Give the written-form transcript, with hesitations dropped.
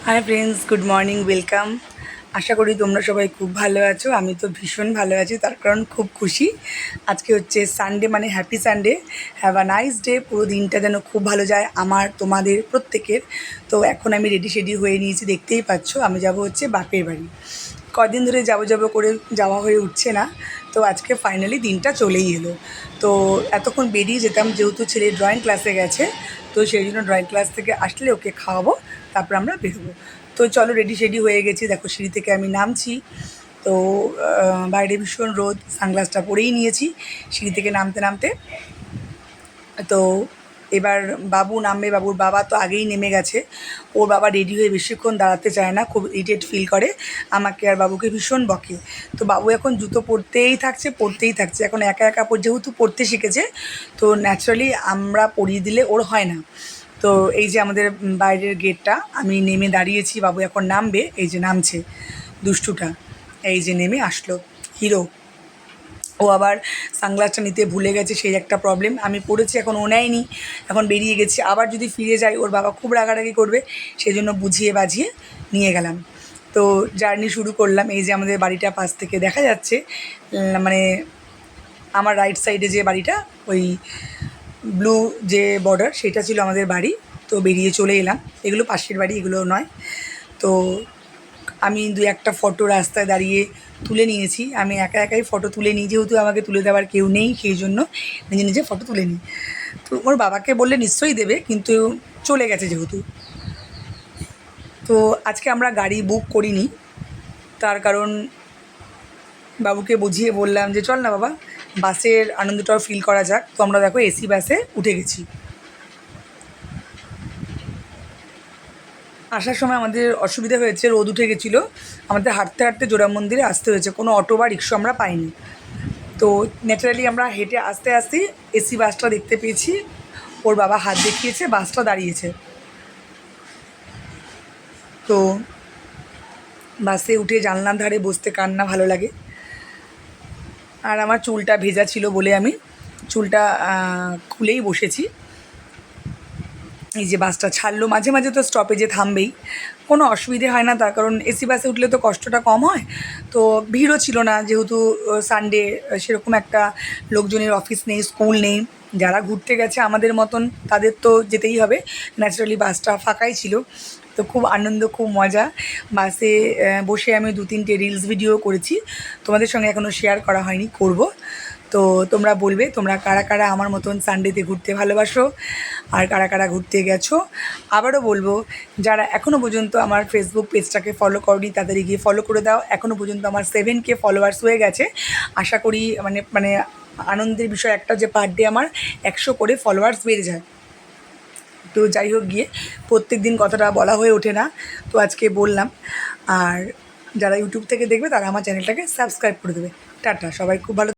High friends, good morning, welcome. আশা করি তোমরা সবাই খুব ভালো আছো। আমি তো ভীষণ ভালো আছি, তার কারণ খুব খুশি। আজকে হচ্ছে সানডে, মানে happy Sunday. Have a nice day. পুরো দিনটা যেন খুব ভালো যায় আমার, তোমাদের, প্রত্যেকের। তো এখন আমি রেডি শেডি হয়ে নিয়েছি, দেখতেই পাচ্ছ। আমি যাব হচ্ছে বাপের বাড়ি। কদিন ধরে যাবো যাবো করে যাওয়া হয়ে উঠছে না। তো আজকে ফাইনালি দিনটা চলেই এলো। তো এতক্ষণ বেরিয়ে যেতাম, যেহেতু ছেলে ড্রয়িং ক্লাসে গেছে। তো সেই জন্য ড্রয়িং ক্লাস থেকে আসলে ওকে খাওয়াবো, তারপর আমরা বেরোবো। তো চলো, রেডি শেডি হয়ে গেছি। দেখো, সিঁড়ি থেকে আমি নামছি। তো বাইরে ভীষণ রোদ, সানগ্লাসটা পরেই নিয়েছি সিঁড়ি থেকে নামতে নামতে। তো এবার বাবু নামবে। বাবুর বাবা তো আগেই নেমে গেছে। ওর বাবা রেডি হয়ে বেশিক্ষণ দাঁড়াতে চায় না, খুব ইরিটেট ফিল করে, আমাকে আর বাবুকে ভীষণ বকে। তো বাবু এখন জুতো পরতেই থাকছে। এখন একা একা যেহেতু পরতে শিখেছে, তো ন্যাচারালি আমরা পরিয়ে দিলে ওর হয় না। তো এই যে আমাদের বাইরের গেটটা, আমি নেমে দাঁড়িয়েছি, বাবু এখন নামবে। এই যে নামছে দুষ্টুটা, এই যে নেমে আসলো হিরো। ও আবার সানগ্লাসটা নিতে ভুলে গেছে, সেই একটা প্রবলেম। আমি পড়েছি, এখন ও নেয়নি, এখন বেরিয়ে গেছি। আবার যদি ফিরে যাই, ওর বাবা খুব রাগারাগি করবে, সেই জন্য বুঝিয়ে বাজিয়ে নিয়ে গেলাম। তো জার্নি শুরু করলাম। এই যে আমাদের বাড়িটা পাশ থেকে দেখা যাচ্ছে, মানে আমার রাইট সাইডে যে বাড়িটা, ওই ব্লু যে বর্ডার, সেটা ছিল আমাদের বাড়ি। তো বেরিয়ে চলে এলাম। এগুলো পাশের বাড়ি, এগুলো নয়। তো আমি দু একটা ফটো রাস্তায় দাঁড়িয়ে তুলে নিয়েছি। আমি একা একাই ফটো তুলে নিই, যেহেতু আমাকে তুলে দেওয়ার কেউ নেই, সেই জন্য নিজে নিজে ফটো তুলে নিই। তো ওর বাবাকে বললে নিশ্চয়ই দেবে, কিন্তু চলে গেছে যেহেতু। তো আজকে আমরা গাড়ি বুক করিনি, তার কারণ বাবুকে বুঝিয়ে বললাম যে চল না বাবা, বাসের আনন্দটাও ফিল করা যাক। তো আমরা দেখো এসি বাসে উঠে গেছি। আসার সময় আমাদের অসুবিধা হয়েছে, রোদ উঠে গেছিলো, আমাদের হাঁটতে হাঁটতে জোড়া মন্দিরে আসতে হয়েছে। কোনো অটো বা রিক্সা আমরা পাইনি। তো ন্যাচারালি আমরা হেঁটে আস্তে আস্তে এসি বাসটা দেখতে পেয়েছি। ওর বাবা হাত দেখিয়েছে, বাসটা দাঁড়িয়েছে। তো বাসে উঠে জানলার ধারে বসতে কার না ভালো লাগে। আর আমার চুলটা ভেজা ছিল বলে আমি চুলটা খুলেই বসেছি। এই যে বাসটা ছাড়লো, মাঝে মাঝে তো স্টপেজে থামবেই, কোনো অসুবিধে হয় না, তার কারণ এসি বাসে উঠলে তো কষ্টটা কম হয়। তো ভিড়ও ছিল না, যেহেতু সানডে, সেরকম একটা লোকজনের অফিস নেই, স্কুল নেই। যারা ঘুরতে গেছে আমাদের মতন, তাদের তো যেতেই হবে। ন্যাচারালি বাসটা ফাঁকাই ছিল। তো খুব আনন্দ, খুব মজা। বাসে বসে আমি 2-3টে রিলস ভিডিও করেছি, তোমাদের সঙ্গে এখনও শেয়ার করা হয়নি, করব। তো তোমরা বলবে তোমরা কারা কারা আমার মতন সানডেতে ঘুরতে ভালোবাসো, আর কারা কারা ঘুরতে গেছো। আবারও বলবো, যারা এখনও পর্যন্ত আমার ফেসবুক পেজটাকে ফলো করনি, তাদের গিয়ে ফলো করে দাও। এখনও পর্যন্ত আমার 7K ফলোয়ার্স হয়ে গেছে। আশা করি মানে আনন্দের বিষয় একটা, যে পার ডে আমার 100 করে ফলোয়ার্স বেড়ে যায়। তো যাই হোক, গিয়ে প্রত্যেক দিন কথাটা বলা হয়ে ওঠে না, তো আজকে বললাম। আর যারা ইউটিউব থেকে দেখবে, তারা আমার চ্যানেলটাকে সাবস্ক্রাইব করে দেবে। টাটা, সবাই খুব ভালো।